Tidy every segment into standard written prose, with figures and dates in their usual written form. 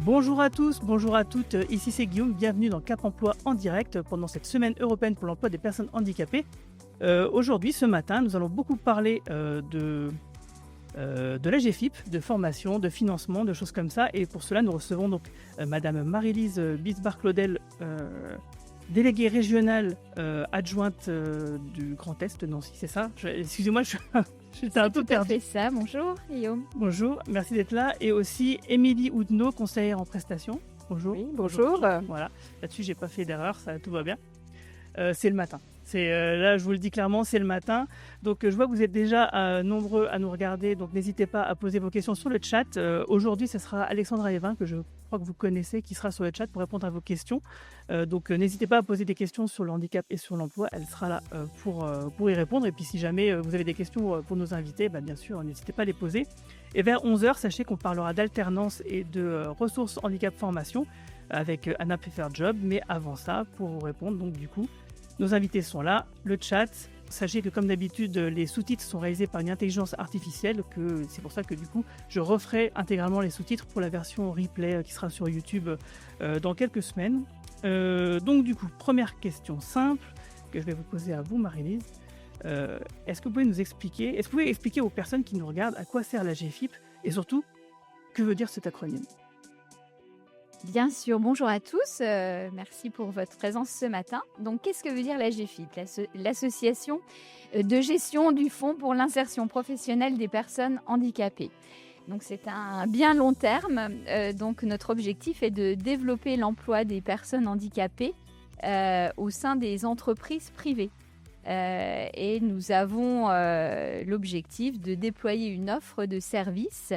Bonjour à tous, bonjour à toutes, ici c'est Guillaume, bienvenue dans Cap Emploi en direct pendant cette semaine européenne pour l'emploi des personnes handicapées. Aujourd'hui, ce matin, nous allons beaucoup parler de l'AGFIP, de formation, de financement, de choses comme ça. Et pour cela, nous recevons donc Madame Marie-Lise Bisbar-Claudel, déléguée régionale adjointe du Grand Est de Nancy, c'est ça? Excusez-moi, j'étais un peu perdue. C'est ça, bonjour Guillaume. Bonjour, merci d'être là. Et aussi Émilie Oudneau, conseillère en prestation. Bonjour. Oui, bonjour. Voilà, là-dessus, j'ai pas fait d'erreur, ça, tout va bien. C'est le matin. Là, je vous le dis clairement, c'est le matin. Donc, je vois que vous êtes déjà nombreux à nous regarder. Donc, n'hésitez pas à poser vos questions sur le chat. Aujourd'hui, ce sera Alexandra Evin, que je crois que vous connaissez, qui sera sur le chat pour répondre à vos questions. Donc, n'hésitez pas à poser des questions sur le handicap et sur l'emploi. Elle sera là pour y répondre. Et puis, si jamais vous avez des questions pour nos invités, bien sûr, n'hésitez pas à les poser. Et vers 11h, sachez qu'on parlera d'alternance et de ressources handicap formation avec Anna Prefer Job. Mais avant ça, pour vous répondre, donc du coup, nos invités sont là, le chat. Sachez que comme d'habitude, les sous-titres sont réalisés par une intelligence artificielle. C'est pour ça que du coup, je referai intégralement les sous-titres pour la version replay qui sera sur YouTube dans quelques semaines. Donc du coup, première question simple que je vais vous poser à vous, Marie-Lise. Est-ce que vous pouvez expliquer aux personnes qui nous regardent à quoi sert l'AGFIP et surtout, que veut dire cet acronyme ? Bien sûr, bonjour à tous, merci pour votre présence ce matin. Donc, qu'est-ce que veut dire l'AGFIP, l'association de gestion du Fonds pour l'insertion professionnelle des personnes handicapées. Donc, c'est un bien long terme. Donc, notre objectif est de développer l'emploi des personnes handicapées au sein des entreprises privées. Et nous avons l'objectif de déployer une offre de services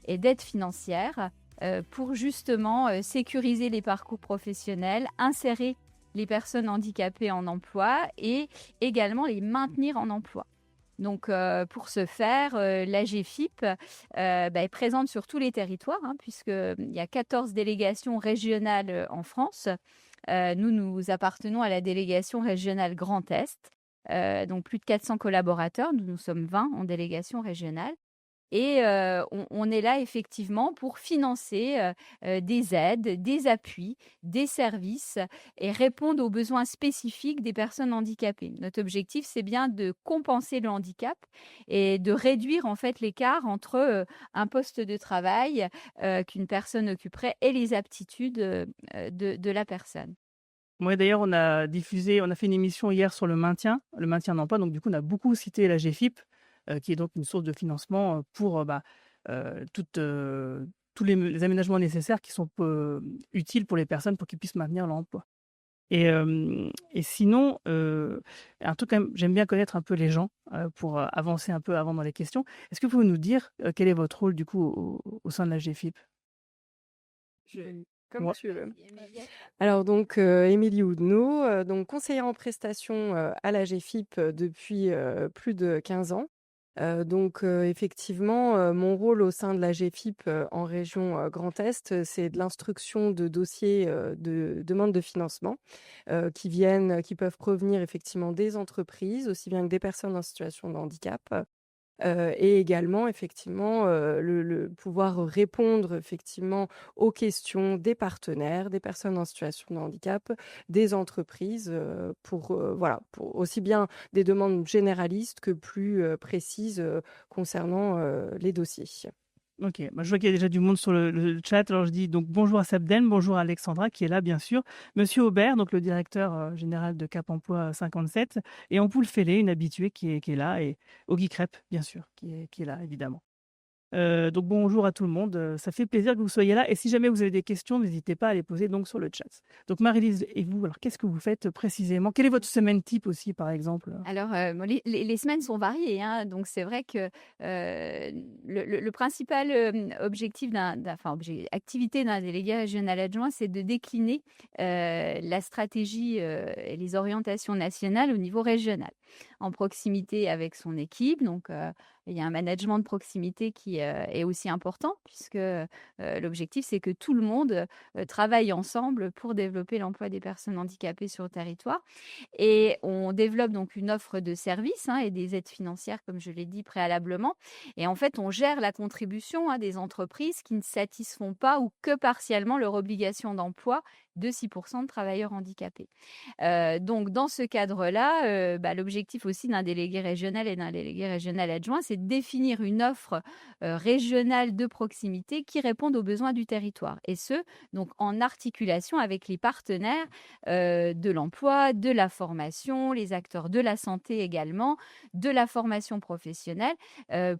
et d'aide financière pour justement sécuriser les parcours professionnels, insérer les personnes handicapées en emploi et également les maintenir en emploi. Donc, pour ce faire, l'AGFIP est présente sur tous les territoires, puisqu'il y a 14 délégations régionales en France. Nous appartenons à la délégation régionale Grand Est, donc plus de 400 collaborateurs. Nous sommes 20 en délégation régionale. Et on est là effectivement pour financer des aides, des appuis, des services et répondre aux besoins spécifiques des personnes handicapées. Notre objectif, c'est bien de compenser le handicap et de réduire en fait l'écart entre un poste de travail qu'une personne occuperait et les aptitudes de la personne. Moi, d'ailleurs, on a fait une émission hier sur le maintien d'emploi. Donc, du coup, on a beaucoup cité l'AGFIP, qui est donc une source de financement pour tous les aménagements nécessaires qui sont utiles pour les personnes pour qu'ils puissent maintenir leur emploi. Et sinon, un truc quand même, j'aime bien connaître un peu les gens pour avancer un peu avant dans les questions. Est-ce que vous pouvez nous dire quel est votre rôle du coup au sein de l'AGFIP ? Comme tu veux. Alors donc Émilie Oudneau, donc conseillère en prestation à l'AGFIP depuis plus de 15 ans. Donc effectivement, mon rôle au sein de l'AGFIP en région Grand Est, c'est de l'instruction de dossiers de demande de financement qui peuvent provenir effectivement des entreprises, aussi bien que des personnes en situation de handicap. Et également effectivement le pouvoir répondre effectivement aux questions des partenaires, des personnes en situation de handicap, des entreprises pour aussi bien des demandes généralistes que plus précises concernant les dossiers. Ok, je vois qu'il y a déjà du monde sur le chat. Alors je dis donc bonjour à Sabden, bonjour à Alexandra qui est là bien sûr, Monsieur Aubert, donc le directeur général de Cap Emploi 57, et Ampoule Fellé, une habituée qui est là, et Ogui Crêpe bien sûr qui est là évidemment. Donc bonjour à tout le monde, ça fait plaisir que vous soyez là et si jamais vous avez des questions, n'hésitez pas à les poser donc sur le chat. Donc Marie-Lise, et vous, alors qu'est-ce que vous faites précisément? Quelle est votre semaine type aussi par exemple? Alors les semaines sont variées, donc c'est vrai que le principal objectif activité d'un délégué régional adjoint, c'est de décliner la stratégie et les orientations nationales au niveau régional. en proximité avec son équipe. Donc, il y a un management de proximité qui est aussi important puisque l'objectif, c'est que tout le monde travaille ensemble pour développer l'emploi des personnes handicapées sur le territoire. Et on développe donc une offre de services et des aides financières, comme je l'ai dit préalablement. Et en fait, on gère la contribution des entreprises qui ne satisfont pas ou que partiellement leur obligation d'emploi de 6% de travailleurs handicapés. Donc, dans ce cadre-là, l'objectif aussi d'un délégué régional et d'un délégué régional adjoint, c'est de définir une offre régionale de proximité qui réponde aux besoins du territoire. Et ce, donc en articulation avec les partenaires de l'emploi, de la formation, les acteurs de la santé également, de la formation professionnelle,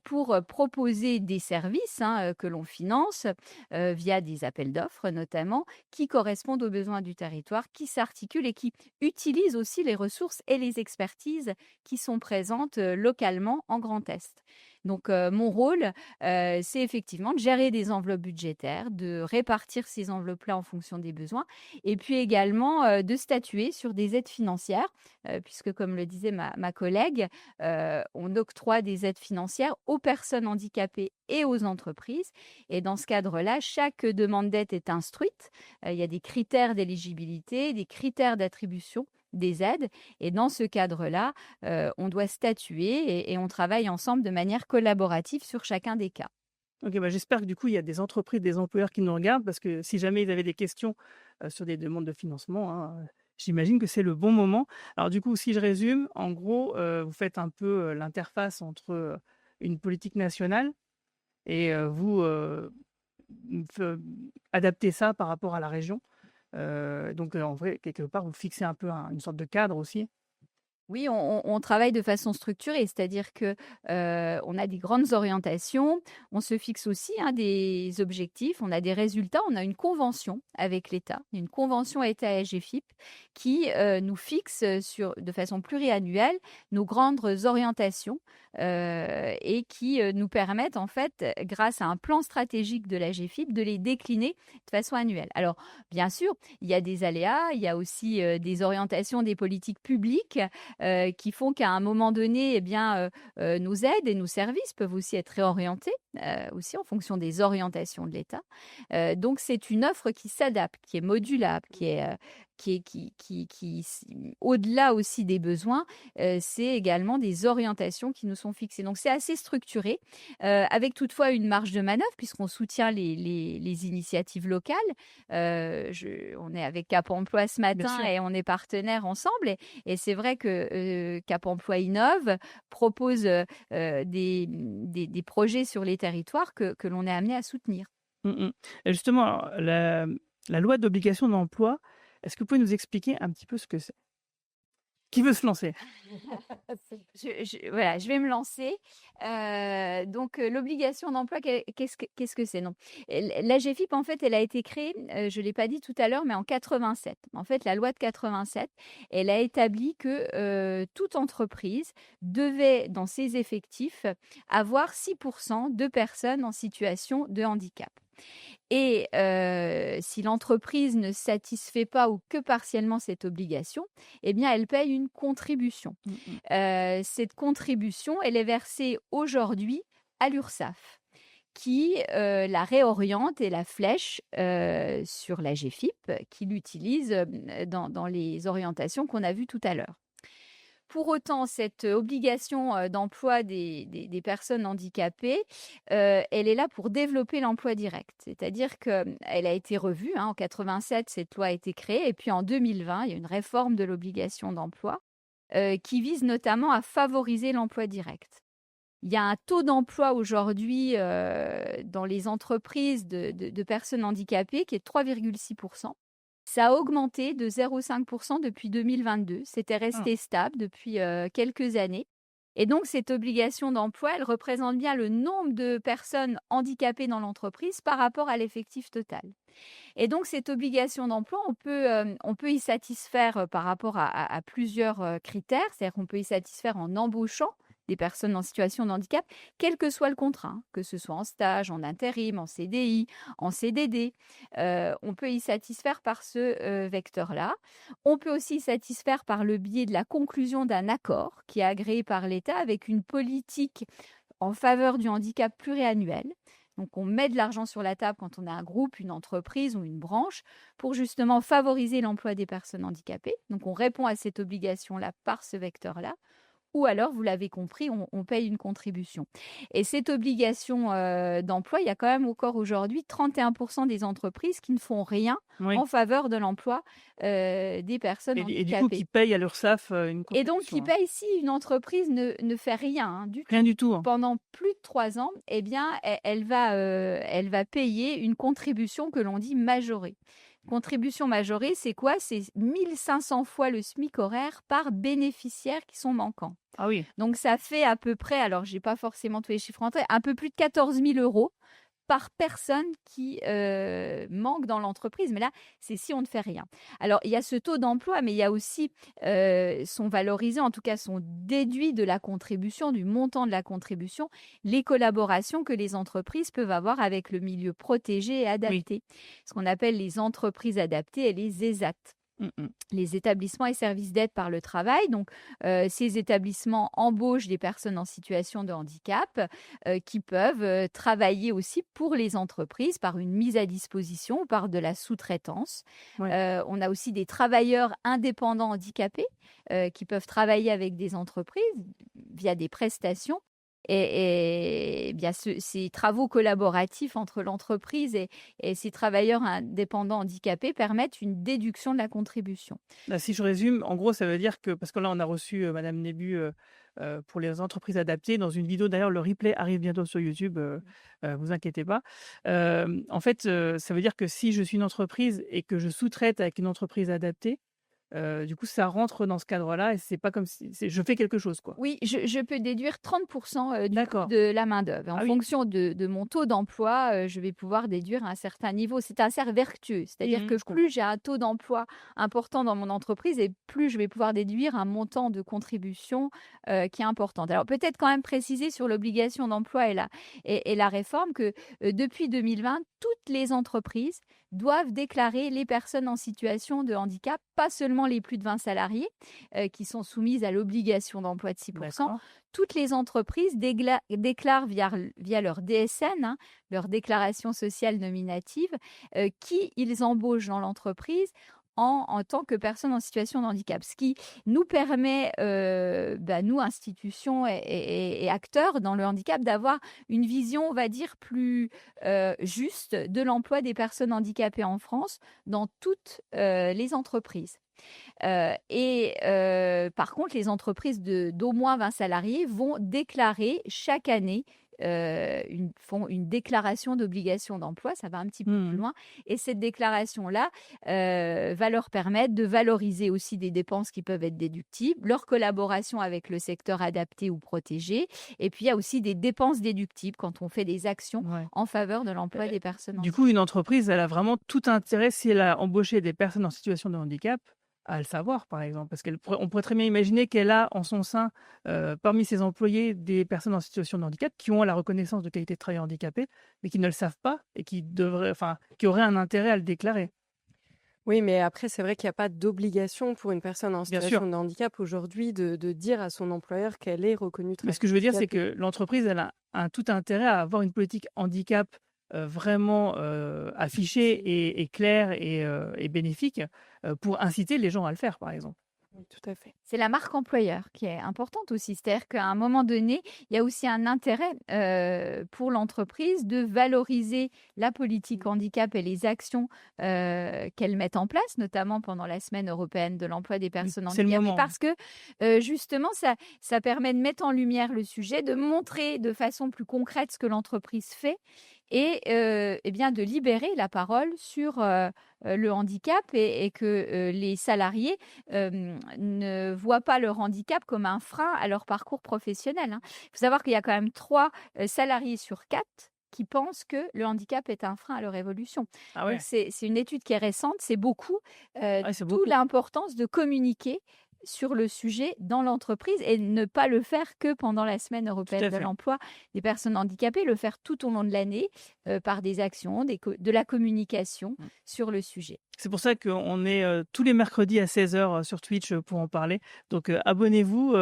pour proposer des services que l'on finance via des appels d'offres notamment, qui correspondent aux besoins du territoire, qui s'articulent et qui utilisent aussi les ressources et les expertises qui sont présentes localement en Grand Est. Donc, mon rôle, c'est effectivement de gérer des enveloppes budgétaires, de répartir ces enveloppes-là en fonction des besoins, et puis également de statuer sur des aides financières, puisque comme le disait ma collègue, on octroie des aides financières aux personnes handicapées et aux entreprises. Et dans ce cadre-là, chaque demande d'aide est instruite. Il y a des critères d'éligibilité, des critères d'attribution des aides. Et dans ce cadre-là, on doit statuer et on travaille ensemble de manière collaborative sur chacun des cas. Ok, j'espère que du coup, il y a des entreprises, des employeurs qui nous regardent, parce que si jamais ils avaient des questions sur des demandes de financement, j'imagine que c'est le bon moment. Alors du coup, si je résume, en gros, vous faites un peu l'interface entre une politique nationale et vous adaptez ça par rapport à la région. Donc en vrai, quelque part, vous fixez un peu une sorte de cadre aussi. Oui, on travaille de façon structurée, c'est-à-dire que on a des grandes orientations, on se fixe aussi des objectifs, on a des résultats, on a une convention avec l'État, une convention État-AGFIP qui nous fixe de façon pluriannuelle nos grandes orientations et qui nous permettent en fait, grâce à un plan stratégique de l'AGFIP, de les décliner de façon annuelle. Alors, bien sûr, il y a des aléas, il y a aussi des orientations des politiques publiques qui font qu'à un moment donné, nos aides et nos services peuvent aussi être réorientés aussi en fonction des orientations de l'État. Donc, c'est une offre qui s'adapte, qui est modulable, qui au-delà aussi des besoins, c'est également des orientations qui nous sont fixées. Donc, c'est assez structuré, avec toutefois une marge de manœuvre puisqu'on soutient les initiatives locales. On est avec Cap Emploi ce matin et on est partenaires ensemble. Et c'est vrai que Cap Emploi innove, propose des projets sur les territoires que l'on est amené à soutenir. Et justement, alors, la loi d'obligation d'emploi, est-ce que vous pouvez nous expliquer un petit peu ce que c'est? Qui veut se lancer? Je vais me lancer. Donc, l'obligation d'emploi, qu'est-ce que c'est? Non. L'AGFIP, en fait, elle a été créée, je ne l'ai pas dit tout à l'heure, mais en 87. En fait, la loi de 87, elle a établi que toute entreprise devait, dans ses effectifs, avoir 6% de personnes en situation de handicap. Et si l'entreprise ne satisfait pas ou que partiellement cette obligation, elle paye une contribution. Cette contribution, elle est versée aujourd'hui à l'URSSAF, qui la réoriente et la flèche sur l'AGFIP, qui l'utilise dans les orientations qu'on a vues tout à l'heure. Pour autant, cette obligation d'emploi des personnes handicapées, elle est là pour développer l'emploi direct. C'est-à-dire qu'elle a été revue. En 87, cette loi a été créée. Et puis en 2020, il y a une réforme de l'obligation d'emploi qui vise notamment à favoriser l'emploi direct. Il y a un taux d'emploi aujourd'hui dans les entreprises de personnes handicapées qui est de 3,6%. Ça a augmenté de 0,5% depuis 2022. C'était resté stable depuis quelques années. Et donc, cette obligation d'emploi, elle représente bien le nombre de personnes handicapées dans l'entreprise par rapport à l'effectif total. Et donc, cette obligation d'emploi, on peut y satisfaire par rapport à plusieurs critères. C'est-à-dire qu'on peut y satisfaire en embauchant des personnes en situation de handicap, quel que soit le contrat, hein, que ce soit en stage, en intérim, en CDI, en CDD. On peut y satisfaire par ce vecteur-là. On peut aussi y satisfaire par le biais de la conclusion d'un accord qui est agréé par l'État avec une politique en faveur du handicap pluriannuel. Donc, on met de l'argent sur la table quand on a un groupe, une entreprise ou une branche pour justement favoriser l'emploi des personnes handicapées. Donc, on répond à cette obligation-là par ce vecteur-là. Ou alors, vous l'avez compris, on paye une contribution. Et cette obligation d'emploi, il y a quand même encore aujourd'hui 31% des entreprises qui ne font rien Oui. en faveur de l'emploi des personnes Et du coup, handicapées. qui payent à l'URSSAF une Et donc, contribution. qui paye si une entreprise ne fait rien du tout Rien du tout. pendant plus de 3 ans, eh bien, elle va payer une contribution que l'on dit majorée. Contribution majorée, c'est quoi? C'est 1500 fois le SMIC horaire par bénéficiaire qui sont manquants. Ah oui. Donc, ça fait à peu près, alors je n'ai pas forcément tous les chiffres en tête, un peu plus de 14 000 euros par personne qui manque dans l'entreprise. Mais là, c'est si on ne fait rien. Alors, il y a ce taux d'emploi, mais il y a aussi, sont valorisés, en tout cas, sont déduits de la contribution, du montant de la contribution, les collaborations que les entreprises peuvent avoir avec le milieu protégé et adapté. Ce qu'on appelle les entreprises adaptées et les ESAT. Les établissements et services d'aide par le travail. Donc, ces établissements embauchent des personnes en situation de handicap qui peuvent travailler aussi pour les entreprises par une mise à disposition ou par de la sous-traitance. Ouais. On a aussi des travailleurs indépendants handicapés qui peuvent travailler avec des entreprises via des prestations. Et bien ces travaux collaboratifs entre l'entreprise et ces travailleurs indépendants handicapés permettent une déduction de la contribution. Là, si je résume, en gros, ça veut dire que, parce que là, on a reçu Madame Nébu pour les entreprises adaptées dans une vidéo. D'ailleurs, le replay arrive bientôt sur YouTube, vous inquiétez pas. En fait, ça veut dire que si je suis une entreprise et que je sous-traite avec une entreprise adaptée, du coup, ça rentre dans ce cadre-là et c'est pas comme si je fais quelque chose, quoi. Oui, je peux déduire 30% du coût D'accord. de la main-d'œuvre. En Ah oui. fonction de mon taux d'emploi, je vais pouvoir déduire à un certain niveau. C'est un cercle vertueux, c'est-à-dire que Je comprends. plus j'ai un taux d'emploi important dans mon entreprise et plus je vais pouvoir déduire un montant de contribution qui est important. Alors peut-être quand même préciser sur l'obligation d'emploi et la réforme que depuis 2020, toutes les entreprises doivent déclarer les personnes en situation de handicap, pas seulement les plus de 20 salariés qui sont soumises à l'obligation d'emploi de 6%. D'accord. Toutes les entreprises déclarent via leur DSN, leur déclaration sociale nominative, qui ils embauchent dans l'entreprise en tant que personne en situation de handicap. Ce qui nous permet, nous, institutions et acteurs dans le handicap, d'avoir une vision, on va dire, plus juste de l'emploi des personnes handicapées en France dans toutes les entreprises. Par contre, les entreprises d'au moins 20 salariés vont déclarer chaque année font une déclaration d'obligation d'emploi, ça va un petit peu plus loin. Et cette déclaration-là va leur permettre de valoriser aussi des dépenses qui peuvent être déductibles, leur collaboration avec le secteur adapté ou protégé. Et puis, il y a aussi des dépenses déductibles quand on fait des actions en faveur de l'emploi des personnes handicapées. Du coup, une entreprise, elle a vraiment tout intérêt, si elle a embauché des personnes en situation de handicap, à le savoir, par exemple. Parce qu'on pourrait très bien imaginer qu'elle a en son sein, parmi ses employés, des personnes en situation de handicap qui ont la reconnaissance de qualité de travailleur handicapé, mais qui ne le savent pas et qui auraient un intérêt à le déclarer. Oui, mais après, c'est vrai qu'il n'y a pas d'obligation pour une personne en Bien sûr. situation de handicap aujourd'hui de dire à son employeur qu'elle est reconnue Mais travailleuse ce que je veux dire, c'est handicapée. que l'entreprise, elle a un tout intérêt à avoir une politique handicap vraiment affichée et claire et bénéfique pour inciter les gens à le faire, par exemple. Oui, tout à fait. C'est la marque employeur qui est importante aussi. C'est-à-dire qu'à un moment donné, il y a aussi un intérêt pour l'entreprise de valoriser la politique handicap et les actions qu'elle met en place, notamment pendant la Semaine européenne de l'emploi des personnes c'est le handicapées, moment. parce que justement, ça permet de mettre en lumière le sujet, de montrer de façon plus concrète ce que l'entreprise fait et bien de libérer la parole sur le handicap et que les salariés ne voient pas leur handicap comme un frein à leur parcours professionnel. Il faut savoir qu'il y a quand même 3 salariés sur 4 qui pensent que le handicap est un frein à leur évolution. Ah ouais. Donc c'est une étude qui est récente, c'est beaucoup. C'est D'où beaucoup. l'importance de communiquer sur le sujet dans l'entreprise et ne pas le faire que pendant la semaine Tout européenne à de fait. l'emploi des personnes handicapées, le faire tout au long de l'année par des actions, de la communication Mmh. sur le sujet. C'est pour ça qu'on est tous les mercredis à 16h sur Twitch pour en parler. Donc abonnez-vous,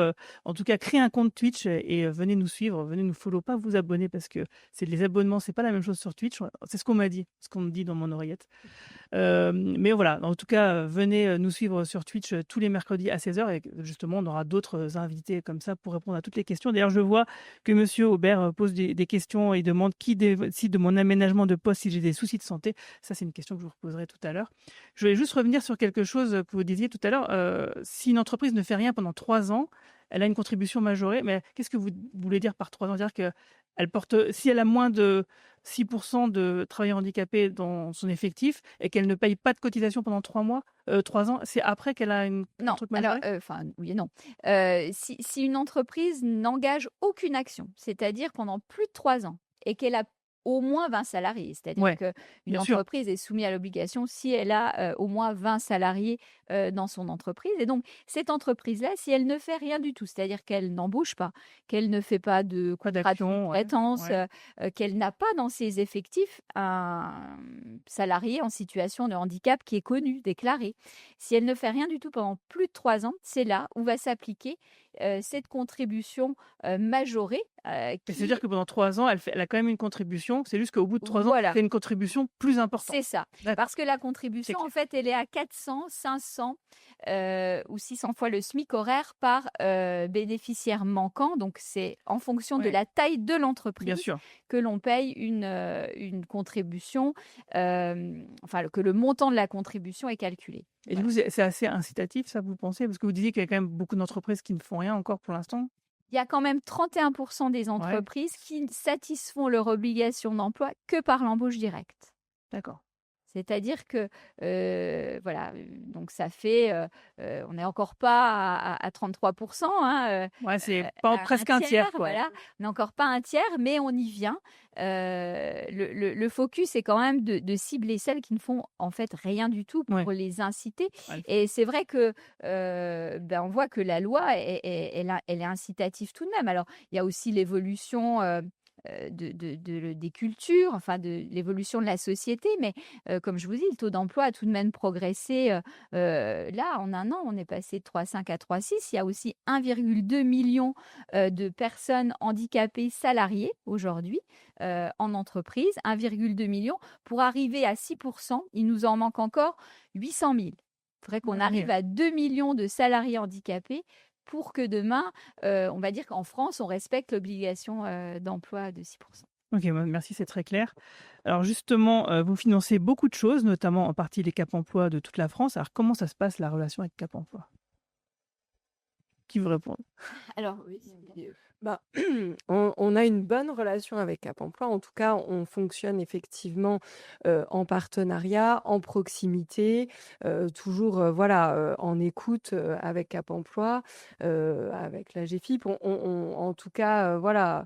en tout cas créez un compte Twitch et venez nous suivre, venez nous follow, pas vous abonner parce que c'est les abonnements, c'est pas la même chose sur Twitch. C'est ce qu'on m'a dit, ce qu'on me dit dans mon oreillette. Mais voilà, en tout cas, venez nous suivre sur Twitch tous les mercredis à 16h et justement, on aura d'autres invités comme ça pour répondre à toutes les questions. D'ailleurs, je vois que Monsieur Aubert pose des questions et demande qui décide de mon aménagement de poste si j'ai des soucis de santé. Ça, c'est une question que je vous reposerai tout à l'heure. Je voulais juste revenir sur quelque chose que vous disiez tout à l'heure. Si une entreprise ne fait rien pendant 3 ans, elle a une contribution majorée. Mais qu'est-ce que vous voulez dire par 3 ans? C'est-à-dire qu'elle porte, si elle a moins de 6% de travailleurs handicapés dans son effectif et qu'elle ne paye pas de cotisation pendant 3 ans, c'est après qu'elle a un Non, truc alors, majoré? oui et non. Si une entreprise n'engage aucune action, c'est-à-dire pendant plus de 3 ans et qu'elle a au moins 20 salariés, c'est-à-dire Ouais, qu'une bien sûr. entreprise est soumise à l'obligation si elle a au moins 20 salariés dans son entreprise. Et donc, cette entreprise-là, si elle ne fait rien du tout, c'est-à-dire qu'elle n'embauche pas, qu'elle ne fait pas de Pas contrat de d'action, ouais, sous-traitance, ouais. qu'elle n'a pas dans ses effectifs un salarié en situation de handicap qui est connu, déclaré. Si elle ne fait rien du tout pendant plus de 3 ans, c'est là où va s'appliquer cette contribution majorée Et qui, c'est-à-dire que pendant 3 ans, elle a quand même une contribution. C'est juste qu'au bout de 3 ans, voilà, c'est une contribution plus importante. c'est ça. D'accord, Parce que la c'est contribution, en clair. fait, elle est à 400, 500 ou 600 fois le SMIC horaire par bénéficiaire manquant. Donc, c'est en fonction de Ouais, la taille de bien l'entreprise sûr. que l'on paye une contribution, enfin, que le montant de la contribution est calculé. Et du Voilà. coup, c'est assez incitatif, ça, vous pensez? Parce que vous disiez qu'il y a quand même beaucoup d'entreprises qui ne font rien encore pour l'instant. Il y a quand même 31% des Ouais, entreprises qui satisfont leur obligation d'emploi que par l'embauche directe. d'accord. C'est-à-dire que, voilà, donc ça fait, on n'est encore pas à 33%, hein, Ouais, c'est pas à un presque un tiers, tiers, quoi. voilà. On n'est encore pas un tiers, mais on y vient. Le focus est quand même de cibler celles qui ne font en fait rien du tout Ouais, pour les inciter. ouais. Et c'est vrai que, on voit que la loi, elle est incitative tout de même. Alors, il y a aussi l'évolution, des cultures, enfin de l'évolution de la société. Mais comme je vous dis, le taux d'emploi a tout de même progressé. Là, en un an, on est passé de 3,5 à 3,6. Il y a aussi 1,2 million de personnes handicapées salariées aujourd'hui en entreprise. 1,2 million. Pour arriver à 6%, il nous en manque encore 800 000. Il faudrait qu'on Ah oui. arrive à 2 millions de salariés handicapés pour que demain, on va dire qu'en France, on respecte l'obligation d'emploi de 6%. OK, merci, c'est très clair. Alors justement, vous financez beaucoup de choses, notamment en partie les Cap Emploi de toute la France. Alors comment ça se passe la relation avec Cap Emploi? Qui veut répondre? Alors oui, Bah, on a une bonne relation avec Cap Emploi. En tout cas, on fonctionne effectivement en partenariat, en proximité, toujours voilà, en écoute avec Cap Emploi, avec la GFIP. En tout cas, voilà,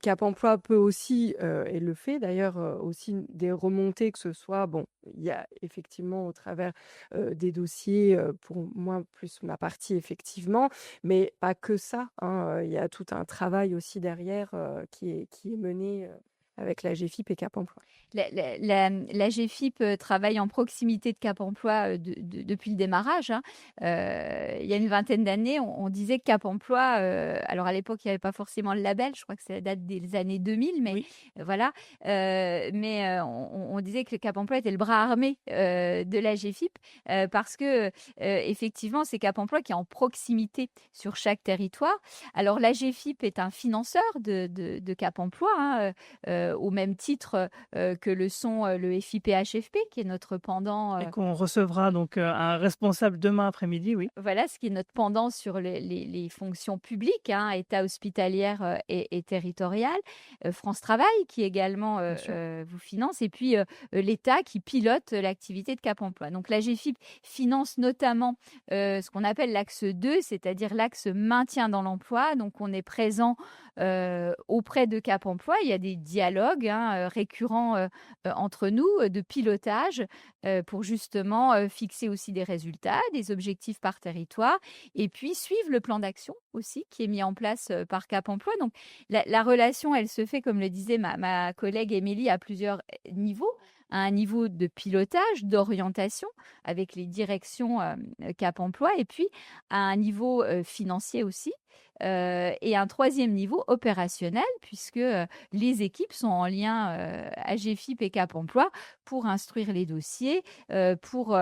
Cap Emploi peut aussi, et le fait d'ailleurs, aussi des remontées, que ce soit, bon, il y a effectivement au travers des dossiers, pour moi, plus ma partie, effectivement, mais pas que ça, hein, il y a tout un travail aussi derrière, qui est mené, avec la GFIP et Cap Emploi. La GFIP travaille en proximité de Cap Emploi depuis le démarrage, hein. Il y a une vingtaine d'années, on disait que Cap Emploi, alors à l'époque, il n'y avait pas forcément le label, je crois que ça date des années 2000, mais Oui. voilà. Mais on disait que le Cap Emploi était le bras armé de la GFIP parce que effectivement, c'est Cap Emploi qui est en proximité sur chaque territoire. Alors la GFIP est un financeur de Cap Emploi, hein, au même titre que le sont le FIPHFP, qui est notre pendant. Et qu'on recevra donc un responsable demain après-midi, oui. Voilà, ce qui est notre pendant sur les fonctions publiques, hein, État hospitalière et territorial. France Travail, qui également Bien sûr. vous finance. Et puis l'État qui pilote l'activité de Cap Emploi. Donc la GFIP finance notamment ce qu'on appelle l'axe 2, c'est-à-dire l'axe maintien dans l'emploi. Donc on est présent auprès de Cap Emploi. Il y a des dialogues dialogue récurrent entre nous, de pilotage pour justement fixer aussi des résultats, des objectifs par territoire et puis suivre le plan d'action aussi qui est mis en place par Cap Emploi. Donc la relation, elle se fait, comme le disait ma collègue Émilie, à plusieurs niveaux. À un niveau de pilotage, d'orientation avec les directions Cap Emploi et puis à un niveau financier aussi. Et un troisième niveau opérationnel, puisque les équipes sont en lien AGFIP et Cap Emploi pour instruire les dossiers, pour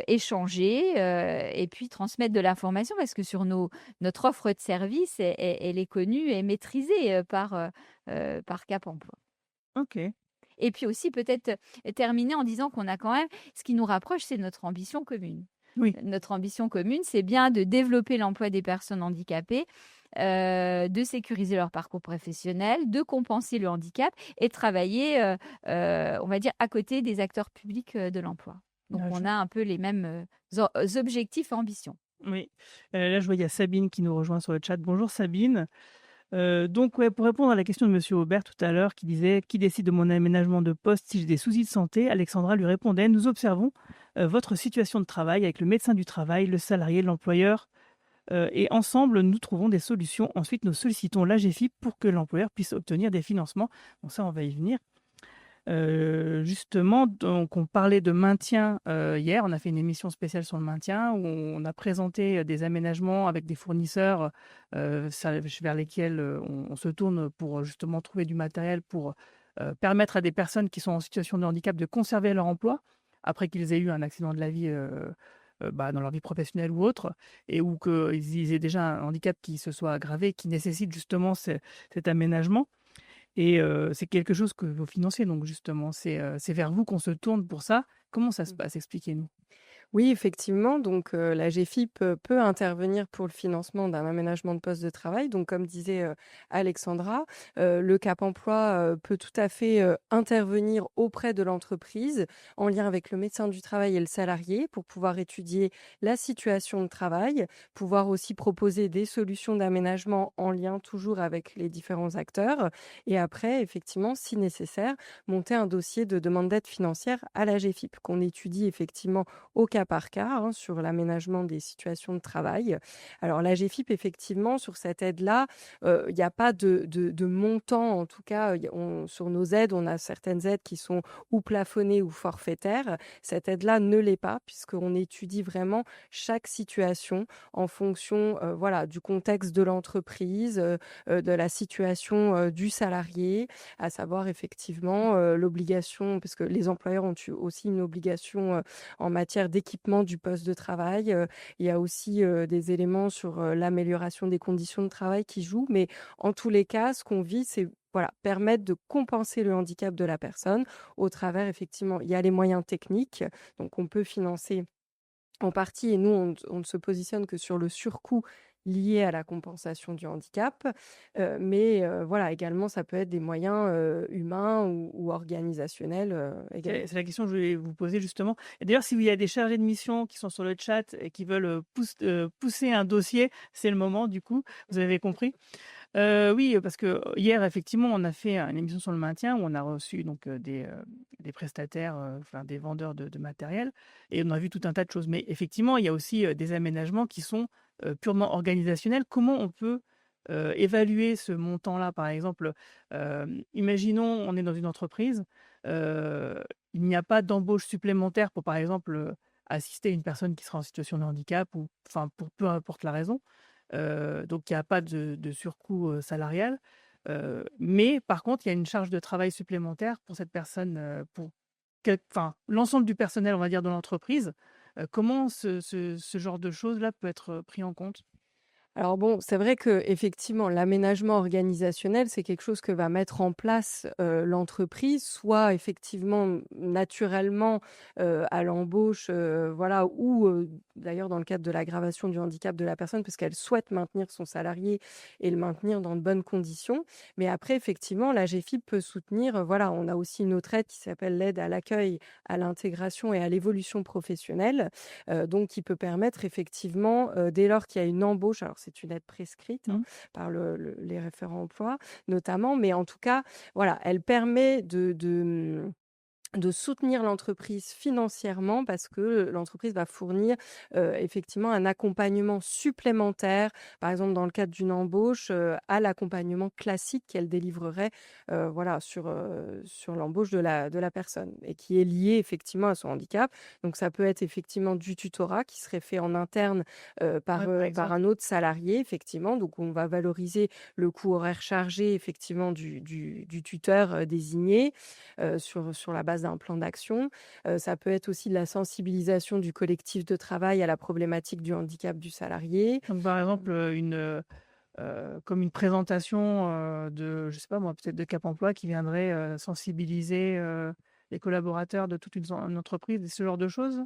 échanger et puis transmettre de l'information, parce que sur notre offre de service, elle est connue et maîtrisée par Cap Emploi. Ok. Et puis aussi peut-être terminer en disant qu'on a quand même, ce qui nous rapproche, c'est notre ambition commune. Oui. Notre ambition commune, c'est bien de développer l'emploi des personnes handicapées, de sécuriser leur parcours professionnel, de compenser le handicap et de travailler, on va dire, à côté des acteurs publics de l'emploi. Donc, on a un peu les mêmes objectifs et ambitions. Oui. Là, je vois, il y a Sabine qui nous rejoint sur le chat. Bonjour Sabine. Donc, pour répondre à la question de Monsieur Aubert tout à l'heure, qui disait qui décide de mon aménagement de poste si j'ai des soucis de santé, Alexandra lui répondait nous observons votre situation de travail avec le médecin du travail, le salarié, l'employeur, et ensemble nous trouvons des solutions. Ensuite, nous sollicitons l'AGFIP pour que l'employeur puisse obtenir des financements. Bon, ça, on va y venir. Justement, donc on parlait de maintien hier. On a fait une émission spéciale sur le maintien où on a présenté des aménagements avec des fournisseurs vers lesquels on se tourne pour justement trouver du matériel pour permettre à des personnes qui sont en situation de handicap de conserver leur emploi après qu'ils aient eu un accident de la vie dans leur vie professionnelle ou autre, et ou qu'ils aient déjà un handicap qui se soit aggravé, qui nécessite justement cet aménagement. Et c'est quelque chose que vous financez, donc justement, c'est vers vous qu'on se tourne pour ça. Comment ça se passe? Expliquez-nous. Oui, effectivement, donc la GFIP peut intervenir pour le financement d'un aménagement de poste de travail. Donc comme disait Alexandra, le Cap Emploi peut tout à fait intervenir auprès de l'entreprise en lien avec le médecin du travail et le salarié pour pouvoir étudier la situation de travail, pouvoir aussi proposer des solutions d'aménagement en lien toujours avec les différents acteurs et après, effectivement, si nécessaire, monter un dossier de demande d'aide financière à la GFIP qu'on étudie effectivement au cas par cas sur l'aménagement des situations de travail. Alors la GFIP, effectivement, sur cette aide-là, il n'y a pas de montant, en tout cas, sur nos aides, on a certaines aides qui sont ou plafonnées ou forfaitaires. Cette aide-là ne l'est pas, puisqu'on étudie vraiment chaque situation en fonction du contexte de l'entreprise, de la situation du salarié, à savoir effectivement l'obligation, parce que les employeurs ont aussi une obligation en matière d'équipement du poste de travail. Il y a aussi des éléments sur l'amélioration des conditions de travail qui jouent. Mais en tous les cas, ce qu'on vit, c'est permettre de compenser le handicap de la personne au travers, effectivement, il y a les moyens techniques. Donc, on peut financer en partie, et nous, on ne se positionne que sur le surcoût lié à la compensation du handicap. Mais également, ça peut être des moyens humains ou organisationnels. Également. C'est la question que je voulais vous poser justement. Et d'ailleurs, si il y a des chargés de mission qui sont sur le chat et qui veulent pousser un dossier, c'est le moment du coup, vous avez compris. Oui, parce que hier, effectivement, on a fait une émission sur le maintien où on a reçu donc des prestataires, des vendeurs de matériel, et on a vu tout un tas de choses. Mais effectivement, il y a aussi des aménagements qui sont purement organisationnels. Comment on peut évaluer ce montant-là, par exemple? Imaginons, on est dans une entreprise, il n'y a pas d'embauche supplémentaire pour, par exemple, assister une personne qui sera en situation de handicap ou pour peu importe la raison. Donc il n'y a pas de surcoût salarial. Mais par contre, il y a une charge de travail supplémentaire pour cette personne, pour l'ensemble du personnel, on va dire, de l'entreprise. Comment ce genre de choses-là peut être pris en compte? Alors bon, c'est vrai qu'effectivement, l'aménagement organisationnel, c'est quelque chose que va mettre en place l'entreprise, soit effectivement naturellement à l'embauche, ou d'ailleurs dans le cadre de l'aggravation du handicap de la personne, parce qu'elle souhaite maintenir son salarié et le maintenir dans de bonnes conditions. Mais après, effectivement, la GFIP peut soutenir, on a aussi une autre aide qui s'appelle l'aide à l'accueil, à l'intégration et à l'évolution professionnelle, donc qui peut permettre effectivement, dès lors qu'il y a une embauche, alors c'est une aide prescrite Mmh. par les référents emploi notamment, mais en tout cas, voilà, elle permet de soutenir l'entreprise financièrement parce que l'entreprise va fournir, effectivement un accompagnement supplémentaire, par exemple dans le cadre d'une embauche, à l'accompagnement classique qu'elle délivrerait, voilà sur l'embauche de la personne et qui est lié effectivement à son handicap. Donc ça peut être effectivement du tutorat qui serait fait en interne, Ouais, par par exemple. un autre salarié effectivement. Donc on va valoriser le coût horaire chargé effectivement du tuteur, désigné, sur la base d'un plan d'action. Ça peut être aussi de la sensibilisation du collectif de travail à la problématique du handicap du salarié. Donc par exemple, comme une présentation, je sais pas moi, peut-être de Cap Emploi qui viendrait, sensibiliser, les collaborateurs de toute une entreprise et ce genre de choses?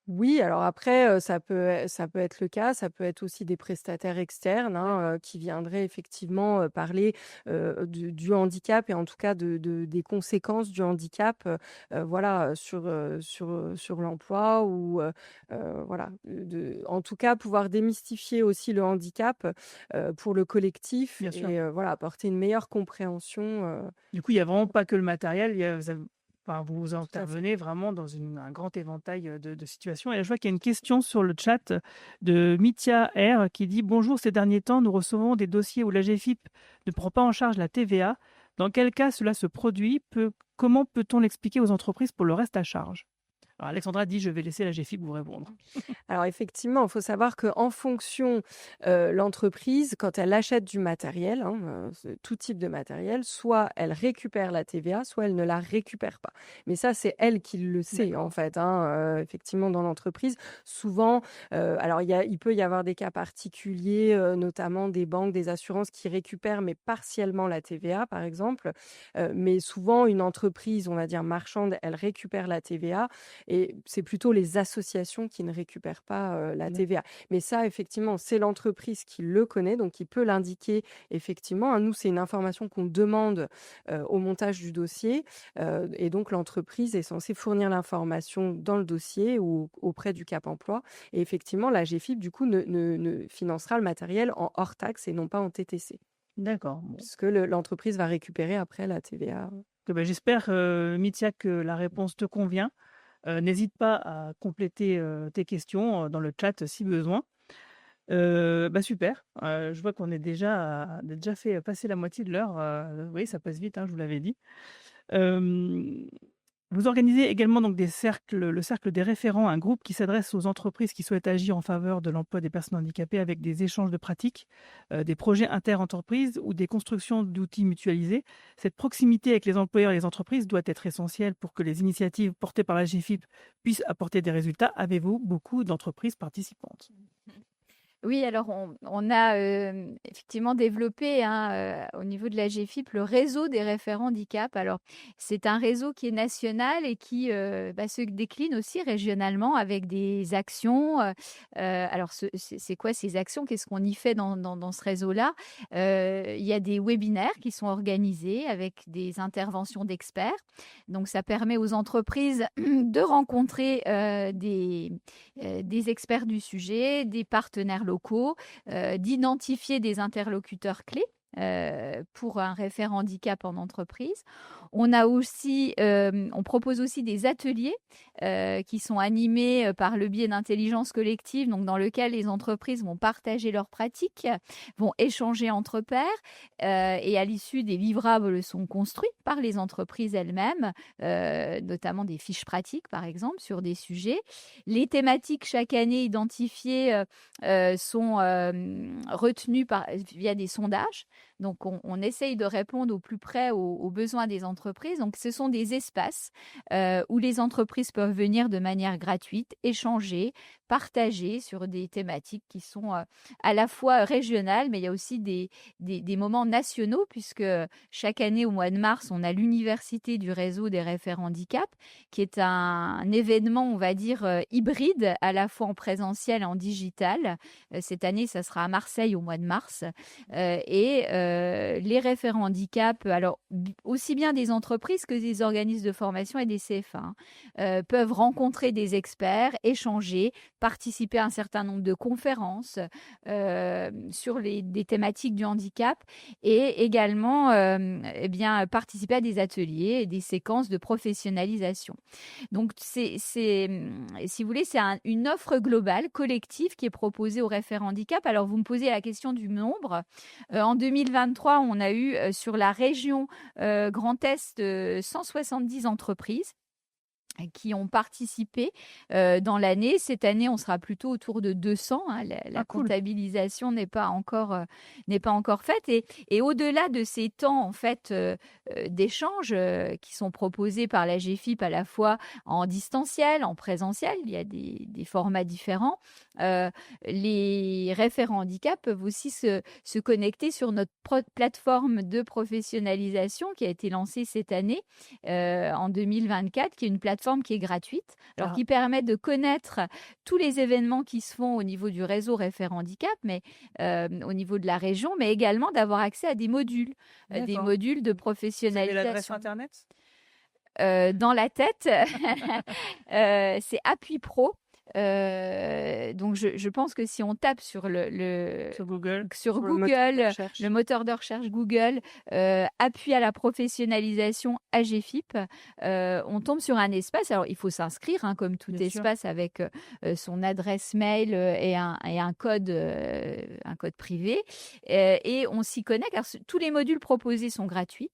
Oui, alors après, ça peut être le cas, ça peut être aussi des prestataires externes, Ouais. qui viendraient effectivement, parler, du handicap et en tout cas des conséquences du handicap, voilà, sur l'emploi ou, voilà, en tout cas pouvoir démystifier aussi le handicap, pour le collectif Bien sûr. et voilà, apporter une meilleure compréhension, Du coup, il y a vraiment pas que le matériel, il y a vous tout à fait. intervenez vraiment dans un grand éventail, de situations et là, je vois qu'il y a une question sur le chat de Mithia R qui dit: «Bonjour, ces derniers temps, nous recevons des dossiers où l'AGEFIP ne prend pas en charge la TVA. Dans quel cas cela se produit? Comment peut-on l'expliquer aux entreprises pour le reste à charge?» Alors Alexandra dit: «Je vais laisser l'AGEFIP vous répondre». Alors effectivement, il faut savoir qu'en fonction, l'entreprise, quand elle achète du matériel, tout type de matériel, soit elle récupère la TVA, soit elle ne la récupère pas. Mais ça, c'est elle qui le sait en D'accord. fait, effectivement dans l'entreprise. Souvent, alors il peut y avoir des cas particuliers, notamment des banques, des assurances qui récupèrent, mais partiellement la TVA par exemple. Mais souvent une entreprise, on va dire marchande, elle récupère la TVA et c'est plutôt les associations qui ne récupèrent pas, la D'ac TVA. Mais ça, effectivement, c'est l'entreprise qui le connaît, donc qui peut l'indiquer effectivement, Nous, c'est une information qu'on demande, au montage du dossier, et donc l'entreprise est censée fournir l'information dans le dossier ou auprès du Cap emploi et effectivement, la l'AGEFIP, du coup, ne financera le matériel en hors taxe et non pas en TTC, d'accord, bon. puisque l'entreprise va récupérer après la TVA. J'espère, Mithia, que la réponse te convient. N'hésite pas à compléter, tes questions, dans le chat si besoin. Super, je vois on a déjà fait passer la moitié de l'heure, oui, ça passe vite, hein, je vous l'avais dit. Hem, Vous organisez également donc le cercle des référents, un groupe qui s'adresse aux entreprises qui souhaitent agir en faveur de l'emploi des personnes handicapées avec des échanges de pratiques, des projets inter-entreprises ou des constructions d'outils mutualisés. Cette proximité avec les employeurs et les entreprises doit être essentielle pour que les initiatives portées par la GFIP puissent apporter des résultats. Avez-vous beaucoup d'entreprises participantes? Oui, alors on a, effectivement développé, au niveau de la GFIP, le réseau des référents handicap. Alors, c'est un réseau qui est national et qui, se décline aussi régionalement avec des actions, alors c'est quoi ces actions? Qu'est-ce qu'on y fait dans ce réseau-là? Il y a des webinaires qui sont organisés avec des interventions d'experts. Donc ça permet aux entreprises de rencontrer, des experts du sujet, des partenaires locaux, d'identifier des interlocuteurs clés pour un référent handicap en entreprise. On propose aussi des ateliers qui sont animés par le biais d'intelligence collective, donc dans lequel les entreprises vont partager leurs pratiques, vont échanger entre pairs, et à l'issue des livrables sont construits par les entreprises elles-mêmes, notamment des fiches pratiques par exemple sur des sujets. Les thématiques chaque année identifiées sont retenues via des sondages. Donc, on essaye de répondre au plus près aux besoins des entreprises. Donc, ce sont des espaces où les entreprises peuvent venir de manière gratuite, échanger, partager sur des thématiques qui sont à la fois régionales, mais il y a aussi des moments nationaux, puisque chaque année, au mois de mars, on a l'Université du réseau des référents handicap, qui est un événement, on va dire, hybride, à la fois en présentiel et en digital. Cette année, ça sera à Marseille au mois de mars. les référents handicap, alors aussi bien des entreprises que des organismes de formation et des CFA, peuvent rencontrer des experts, échanger, participer à un certain nombre de conférences sur des thématiques du handicap et également participer à des ateliers et des séquences de professionnalisation. Donc, si vous voulez, c'est une offre globale, collective, qui est proposée aux référents handicap. Alors, vous me posez la question du nombre. En 2023, on a eu sur la région Grand Est 170 entreprises qui ont participé dans l'année. Cette année, on sera plutôt autour de 200. La Cool. comptabilisation n'est pas encore faite. Et au-delà de ces temps en fait d'échanges qui sont proposés par la GFIP à la fois en distanciel, en présentiel, il y a des formats différents. Les référents handicap peuvent aussi se connecter sur notre plateforme de professionnalisation qui a été lancée cette année en 2024, qui est une plateforme qui est gratuite, alors qui permet de connaître tous les événements qui se font au niveau du réseau référent handicap, mais au niveau de la région, mais également d'avoir accès à des modules de professionnalisation. Vous avez l'adresse internet dans la tête, c'est Appui Pro. Donc je pense que si on tape sur Google, le moteur de recherche Google, appui à la professionnalisation AGFIP, on tombe sur un espace. Alors il faut s'inscrire, comme tout espace, avec son adresse mail et un code privé, et on s'y connecte. Alors, tous les modules proposés sont gratuits.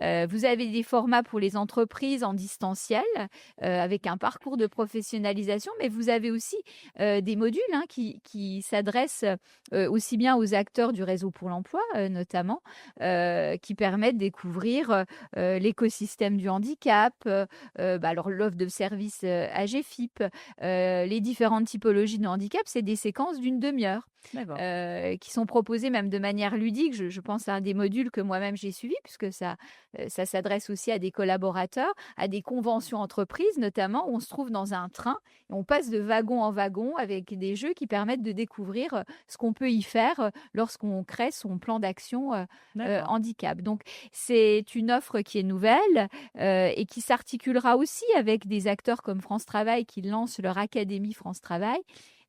Vous avez des formats pour les entreprises en distanciel avec un parcours de professionnalisation, mais vous avez aussi des modules qui s'adressent aussi bien aux acteurs du réseau pour l'emploi, notamment, qui permettent de découvrir l'écosystème du handicap, alors l'offre de services AGFIP, les différentes typologies de handicap. C'est des séquences d'une demi-heure. Qui sont proposés même de manière ludique. Je pense à un des modules que moi-même j'ai suivi, puisque ça s'adresse aussi à des collaborateurs, à des conventions entreprises notamment, où on se trouve dans un train et on passe de wagon en wagon avec des jeux qui permettent de découvrir ce qu'on peut y faire lorsqu'on crée son plan d'action handicap. Donc c'est une offre qui est nouvelle et qui s'articulera aussi avec des acteurs comme France Travail qui lancent leur Académie France Travail.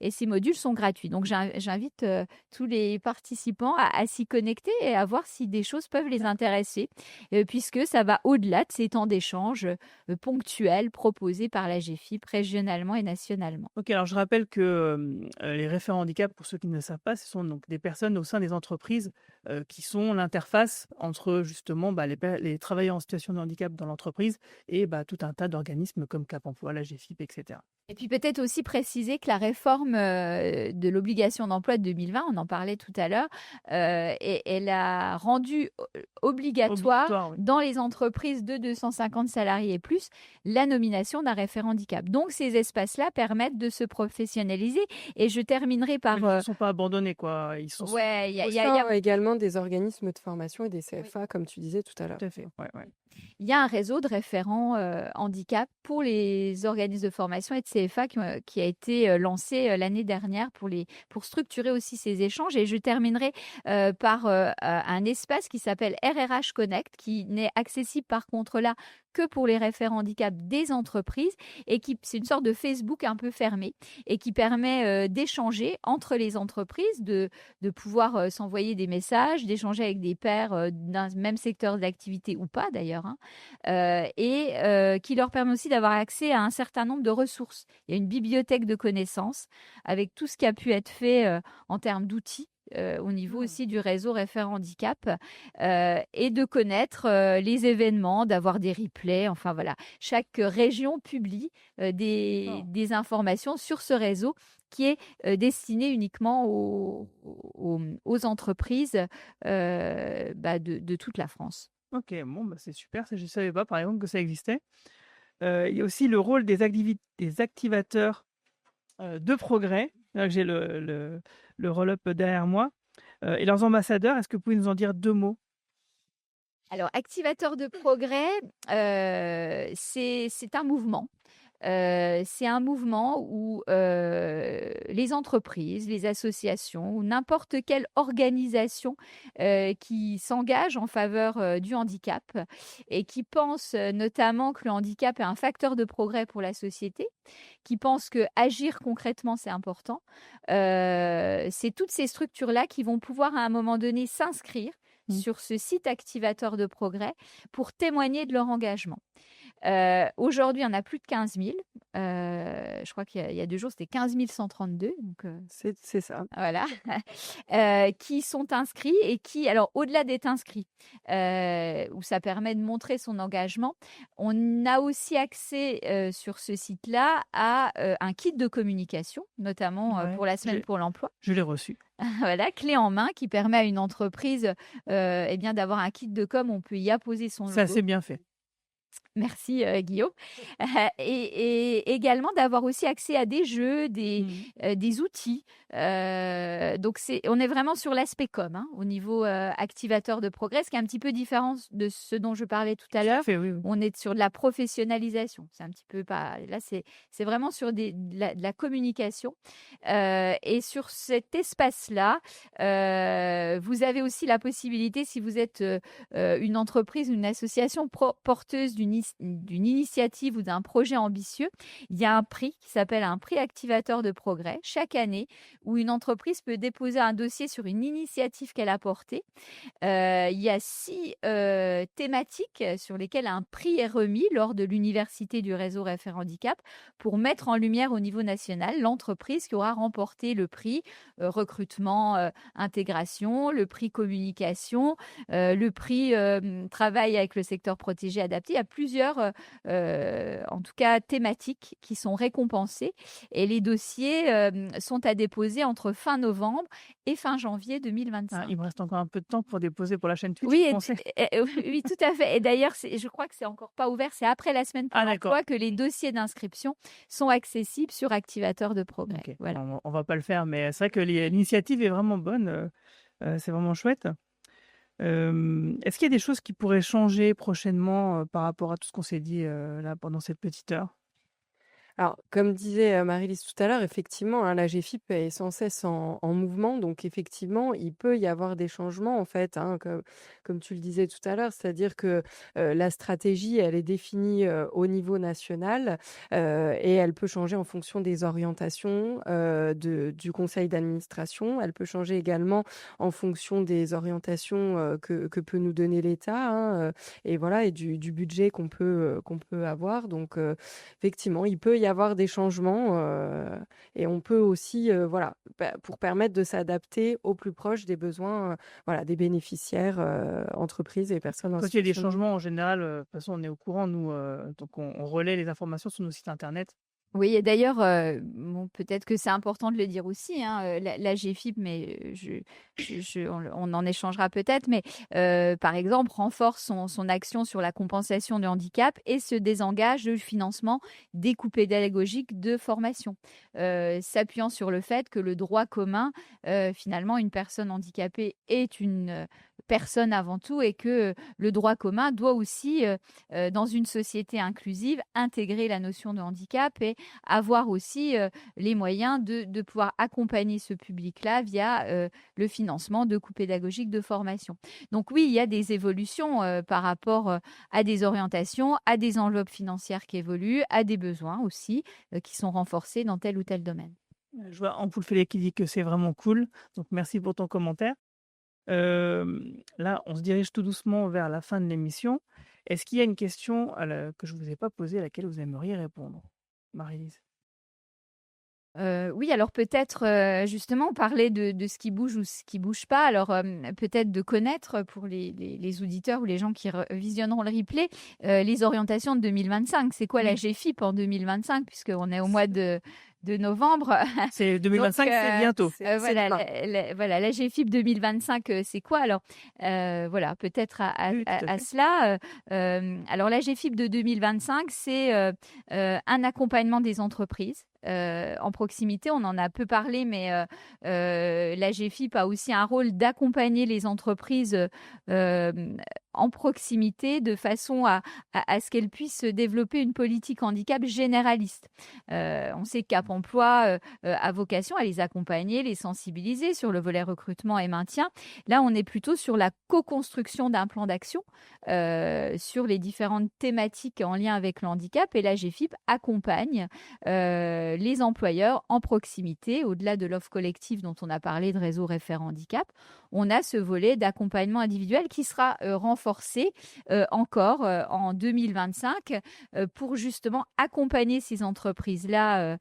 Et ces modules sont gratuits. Donc, j'invite tous les participants à s'y connecter et à voir si des choses peuvent les intéresser, puisque ça va au-delà de ces temps d'échange ponctuels proposés par la GFIP régionalement et nationalement. Ok, alors je rappelle que les référents handicap, pour ceux qui ne le savent pas, ce sont donc des personnes au sein des entreprises qui sont l'interface entre justement les travailleurs en situation de handicap dans l'entreprise et tout un tas d'organismes comme Cap Emploi, la GFIP, etc. Et puis peut-être aussi préciser que la réforme de l'obligation d'emploi de 2020, on en parlait tout à l'heure, elle a rendu obligatoire dans les entreprises de 250 salariés et plus la nomination d'un référent handicap. Donc ces espaces-là permettent de se professionnaliser. Et je terminerai par... Ils ne sont pas abandonnés, quoi. Il y a également des organismes de formation et des CFA, comme tu disais tout à l'heure. Tout à fait, Il y a un réseau de référents handicap pour les organismes de formation et de CFA qui a été lancé l'année dernière pour structurer aussi ces échanges. Et je terminerai par un espace qui s'appelle RRH Connect, qui n'est accessible par contre là que pour les référents handicap des entreprises, et c'est une sorte de Facebook un peu fermé et qui permet d'échanger entre les entreprises, de pouvoir s'envoyer des messages, d'échanger avec des pairs d'un même secteur d'activité ou pas d'ailleurs, et qui leur permet aussi d'avoir accès à un certain nombre de ressources. Il y a une bibliothèque de connaissances avec tout ce qui a pu être fait en termes d'outils au niveau aussi du réseau référent handicap, et de connaître les événements, d'avoir des replays. Enfin voilà, chaque région publie des informations sur ce réseau qui est destiné uniquement aux entreprises de toute la France. Ok, bon, c'est super. Je ne savais pas, par exemple, que ça existait. Il y a aussi le rôle des activateurs de progrès. Là, j'ai le roll-up derrière moi. Et leurs ambassadeurs, est-ce que vous pouvez nous en dire 2 mots? Alors, activateur de progrès, c'est un mouvement c'est un mouvement où les entreprises, les associations ou n'importe quelle organisation qui s'engage en faveur du handicap et qui pense notamment que le handicap est un facteur de progrès pour la société, qui pense que agir concrètement, c'est important. C'est toutes ces structures-là qui vont pouvoir à un moment donné s'inscrire sur ce site activateur de progrès pour témoigner de leur engagement. Aujourd'hui, on a plus de 15 000. Je crois qu'il y a 2 jours, c'était 15 132. Donc, C'est ça. voilà, qui sont inscrits et qui, alors au-delà d'être inscrits, où ça permet de montrer son engagement, on a aussi accès sur ce site-là à un kit de communication, notamment Ouais, pour la semaine pour l'emploi. je l'ai reçu. Voilà, clé en main, qui permet à une entreprise eh bien, d'avoir un kit de com, on peut y apposer son C'est logo. assez bien fait. Merci Guillaume. Et également d'avoir aussi accès à des jeux, des outils. Donc on est vraiment sur l'aspect com, au niveau activateur de progrès, ce qui est un petit peu différent de ce dont je parlais tout à l'heure. Oui. On est sur de la professionnalisation. C'est un petit peu pas. Là, c'est vraiment sur de la communication. Et sur cet espace-là, vous avez aussi la possibilité, si vous êtes une entreprise, une association porteuse d'une initiative ou d'un projet ambitieux, il y a un prix qui s'appelle un prix activateur de progrès chaque année où une entreprise peut déposer un dossier sur une initiative qu'elle a portée. Il y a 6 thématiques sur lesquelles un prix est remis lors de l'université du réseau Référent Handicap pour mettre en lumière au niveau national l'entreprise qui aura remporté le prix recrutement, intégration, le prix communication, le prix travail avec le secteur protégé adapté. Il y a plusieurs, en tout cas, thématiques qui sont récompensées et les dossiers sont à déposer entre fin novembre et fin janvier 2025. Il me reste encore un peu de temps pour déposer pour la chaîne Twitch. Oui, oui, tout à fait. Et d'ailleurs, je crois que c'est encore pas ouvert. C'est après la semaine pour l'emploi que les dossiers d'inscription sont accessibles sur Activateur de Progrès. Okay. Voilà. On va pas le faire, mais c'est vrai que l'initiative est vraiment bonne. C'est vraiment chouette. Est-ce qu'il y a des choses qui pourraient changer prochainement par rapport à tout ce qu'on s'est dit là pendant cette petite heure? Alors, comme disait Marie-Lise tout à l'heure, effectivement, la GFIP est sans cesse en mouvement. Donc, effectivement, il peut y avoir des changements, en fait, comme tu le disais tout à l'heure. C'est-à-dire que la stratégie, elle est définie au niveau national et elle peut changer en fonction des orientations du conseil d'administration. Elle peut changer également en fonction des orientations que peut nous donner l'État et voilà, et du budget qu'on peut avoir. Donc, effectivement, il peut y avoir des changements et on peut aussi, pour permettre de s'adapter au plus proche des besoins des bénéficiaires, entreprises et personnes en Quand il y a des situation de changements, en général, de toute façon, on est au courand, nous, donc on relaie les informations sur nos sites internet. Oui, et d'ailleurs, peut-être que c'est important de le dire aussi, la GFIP, mais on en échangera peut-être, mais par exemple, renforce son action sur la compensation de handicap et se désengage du financement des coûts pédagogiques de formation, s'appuyant sur le fait que le droit commun, finalement, une personne handicapée est une personne avant tout et que le droit commun doit aussi, dans une société inclusive, intégrer la notion de handicap et avoir aussi les moyens de pouvoir accompagner ce public-là via le financement de coûts pédagogiques de formation. Donc oui, il y a des évolutions par rapport à des orientations, à des enveloppes financières qui évoluent, à des besoins aussi qui sont renforcés dans tel ou tel domaine. Je vois Ampoule Félix qui dit que c'est vraiment cool, donc merci pour ton commentaire. Là, on se dirige tout doucement vers la fin de l'émission. Est-ce qu'il y a une question que je ne vous ai pas posée à laquelle vous aimeriez répondre, Marie-Lise? Oui, alors peut-être justement parler de ce qui bouge ou ce qui bouge pas. Alors peut-être de connaître pour les auditeurs ou les gens qui visionneront le replay les orientations de 2025. C'est quoi la GFIP en 2025 puisqu'on est au mois de novembre. C'est 2025, donc, c'est bientôt. Voilà, la GFIP 2025, c'est quoi? Alors, voilà, peut-être à cela. Alors, la GFIP de 2025, c'est un accompagnement des entreprises en proximité. On en a peu parlé, mais la GFIP a aussi un rôle d'accompagner les entreprises en proximité de façon à ce qu'elles puissent développer une politique handicap généraliste. On sait que Cap Emploi a vocation à les accompagner, les sensibiliser sur le volet recrutement et maintien. Là, on est plutôt sur la co-construction d'un plan d'action sur les différentes thématiques en lien avec le handicap, et la GFIP accompagne les employeurs en proximité, au-delà de l'offre collective dont on a parlé de réseau référent handicap. On a ce volet d'accompagnement individuel qui sera renforcé encore en 2025 pour justement accompagner ces entreprises-là,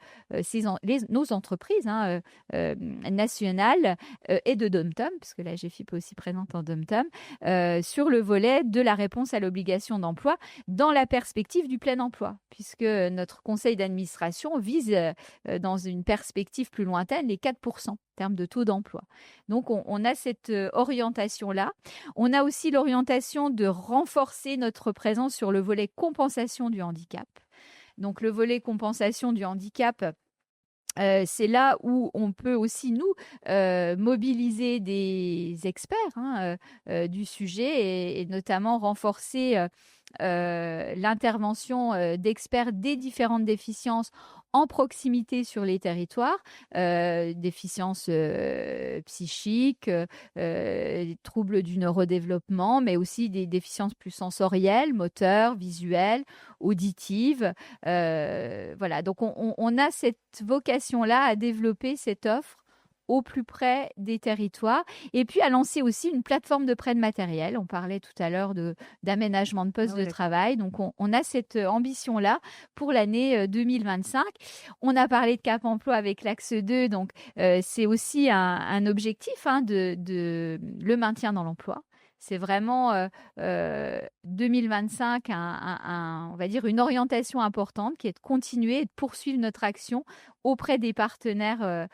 nos entreprises nationales et de Dom-Tom, puisque la GFIP est aussi présente en Dom-Tom, sur le volet de la réponse à l'obligation d'emploi dans la perspective du plein emploi, puisque notre conseil d'administration vise dans une perspective plus lointaine les 4% en termes de taux d'emploi. Donc, on a cette orientation-là. On a aussi l'orientation de renforcer notre présence sur le volet compensation du handicap. Donc, le volet compensation du handicap, c'est là où on peut aussi, nous, mobiliser des experts du sujet et notamment renforcer l'intervention d'experts des différentes déficiences en proximité sur les territoires, déficiences psychiques, troubles du neurodéveloppement, mais aussi des déficiences plus sensorielles, moteurs, visuelles, auditives. Voilà, donc on a cette vocation-là à développer cette offre au plus près des territoires, et puis à lancer aussi une plateforme de prêt de matériel. On parlait tout à l'heure d'aménagement de postes de travail. Donc, on a cette ambition-là pour l'année 2025. On a parlé de Cap Emploi avec l'axe 2. Donc, c'est aussi un objectif de le maintien dans l'emploi. C'est vraiment 2025, on va dire une orientation importante qui est de continuer et de poursuivre notre action auprès des partenaires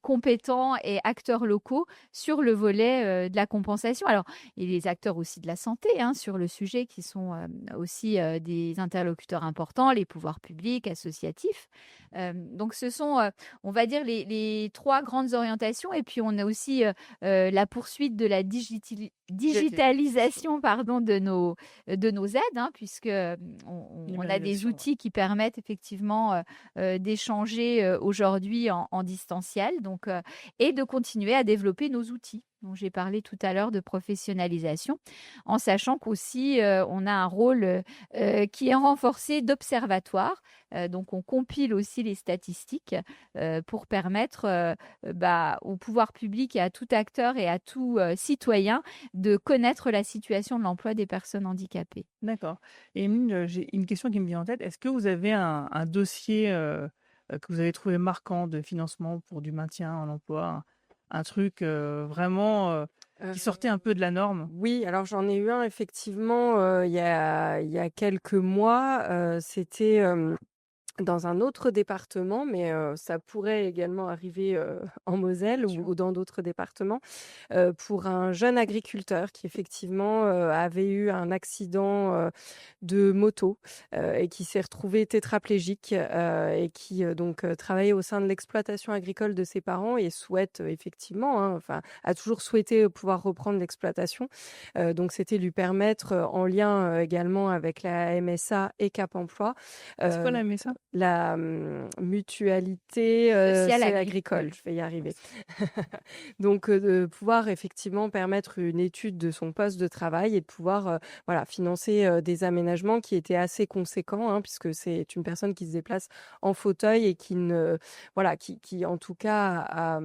compétents et acteurs locaux sur le volet de la compensation. Alors, il y a les acteurs aussi de la santé sur le sujet qui sont aussi des interlocuteurs importants, les pouvoirs publics, associatifs. Donc, ce sont, on va dire, les trois grandes orientations. Et puis, on a aussi la poursuite de la digitalisation de nos aides, puisque on a des outils qui permettent effectivement d'échanger aujourd'hui en distanciel, donc, et de continuer à développer nos outils dont j'ai parlé tout à l'heure de professionnalisation, en sachant qu'aussi on a un rôle qui est renforcé d'observatoire. Donc on compile aussi les statistiques pour permettre au pouvoir public et à tout acteur et à tout citoyen de connaître la situation de l'emploi des personnes handicapées. D'accord. Et Emeline, j'ai une question qui me vient en tête. Est-ce que vous avez un dossier que vous avez trouvé marquant de financement pour du maintien en emploi, un truc vraiment qui sortait un peu de la norme? Oui, alors j'en ai eu un effectivement il y a quelques mois. C'était dans un autre département, mais ça pourrait également arriver en Moselle ou dans d'autres départements, pour un jeune agriculteur qui effectivement avait eu un accident de moto et qui s'est retrouvé tétraplégique et qui donc travaillait au sein de l'exploitation agricole de ses parents et souhaite effectivement, a toujours souhaité pouvoir reprendre l'exploitation. Donc c'était lui permettre, en lien également avec la MSA et Cap Emploi. C'est quoi la MSA? La mutualité Sociale agricole, je vais y arriver. Donc, de pouvoir effectivement permettre une étude de son poste de travail et de pouvoir financer des aménagements qui étaient assez conséquents, puisque c'est une personne qui se déplace en fauteuil et qui en tout cas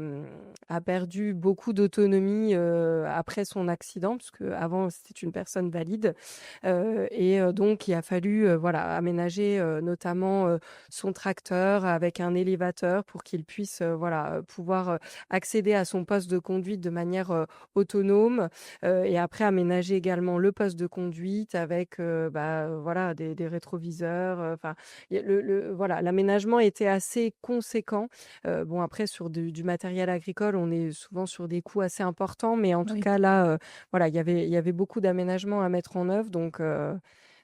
a perdu beaucoup d'autonomie après son accident, puisque avant c'était une personne valide, et donc il a fallu aménager notamment son tracteur avec un élévateur pour qu'il puisse pouvoir accéder à son poste de conduite de manière autonome, et après aménager également le poste de conduite avec des rétroviseurs. L'aménagement était assez conséquent. Bon, après sur du matériel agricole, on est souvent sur des coûts assez importants, mais en tout cas là, il y avait beaucoup d'aménagements à mettre en œuvre, donc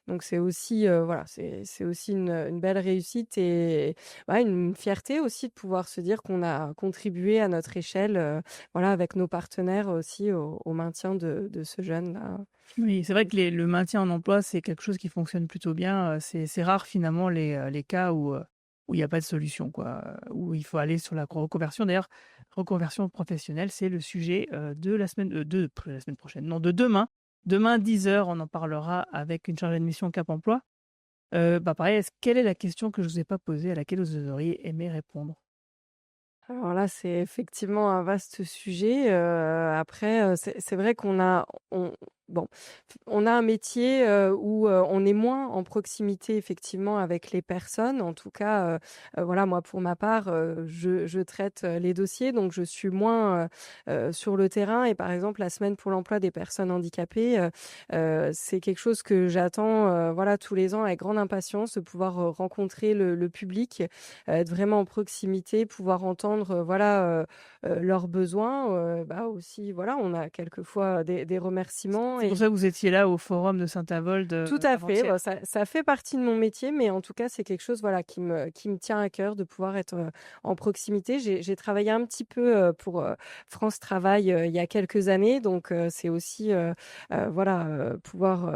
Donc c'est aussi, voilà, c'est aussi une belle réussite et ouais, une fierté aussi de pouvoir se dire qu'on a contribué à notre échelle, voilà, avec nos partenaires aussi au maintien de ce jeune-là. Oui, c'est vrai que le maintien en emploi, c'est quelque chose qui fonctionne plutôt bien. C'est rare finalement les cas où il y a pas de solution, quoi, où il faut aller sur la reconversion. D'ailleurs, reconversion professionnelle, c'est le sujet, de la semaine prochaine, non, de demain. Demain 10 heures, on en parlera avec une chargée de mission Cap Emploi. Bah, pareil, quelle est la question que je vous ai pas posée, à laquelle vous auriez aimé répondre? Alors là, c'est effectivement un vaste sujet, après, c'est vrai bon, on a un métier, où, on est moins en proximité effectivement avec les personnes. En tout cas, voilà, moi pour ma part, je traite, les dossiers, donc je suis moins, sur le terrain et par exemple la semaine pour l'emploi des personnes handicapées, c'est quelque chose que j'attends, voilà, tous les ans avec grande impatience de pouvoir, rencontrer le public, être vraiment en proximité, pouvoir entendre, voilà, leurs besoins, bah, aussi, voilà, on a quelquefois des remerciements C'est pour et ça que vous étiez là au forum de Saint-Avold, tout à fait, avant-hier? bah, ça fait partie de mon métier, mais en tout cas, c'est quelque chose, voilà, qui me tient à cœur de pouvoir être, en proximité. J'ai travaillé un petit peu, pour, France Travail, il y a quelques années, donc c'est aussi, voilà, pouvoir,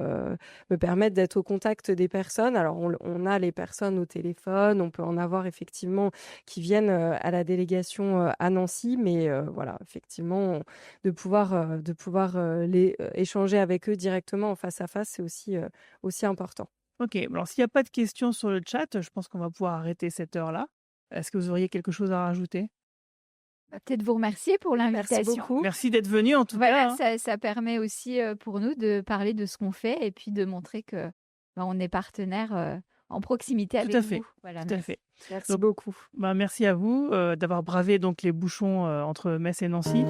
me permettre d'être au contact des personnes. Alors on a les personnes au téléphone, on peut en avoir effectivement qui viennent, à la délégation, à Nancy, mais voilà, effectivement, de pouvoir, échanger avec eux directement en face à face, c'est aussi important. OK, alors s'il y a pas de questions sur le chat, je pense qu'on va pouvoir arrêter cette heure-là. Est-ce que vous auriez quelque chose à rajouter? Bah, peut-être vous remercier pour Merci l'invitation. beaucoup. Merci d'être venu en tout cas, Voilà, hein. ça permet aussi, pour nous de parler de ce qu'on fait et puis de montrer que, bah, on est partenaire, en proximité Tout avec à fait, vous. Voilà, tout à merci. fait. Merci Donc, beaucoup. bah, merci à vous, d'avoir bravé donc les bouchons, entre Metz et Nancy.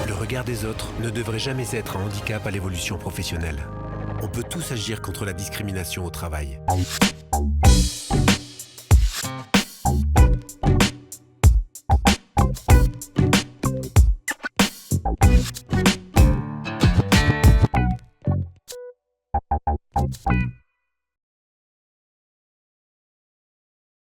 Le regard des autres ne devrait jamais être un handicap à l'évolution professionnelle. On peut tous agir contre la discrimination au travail.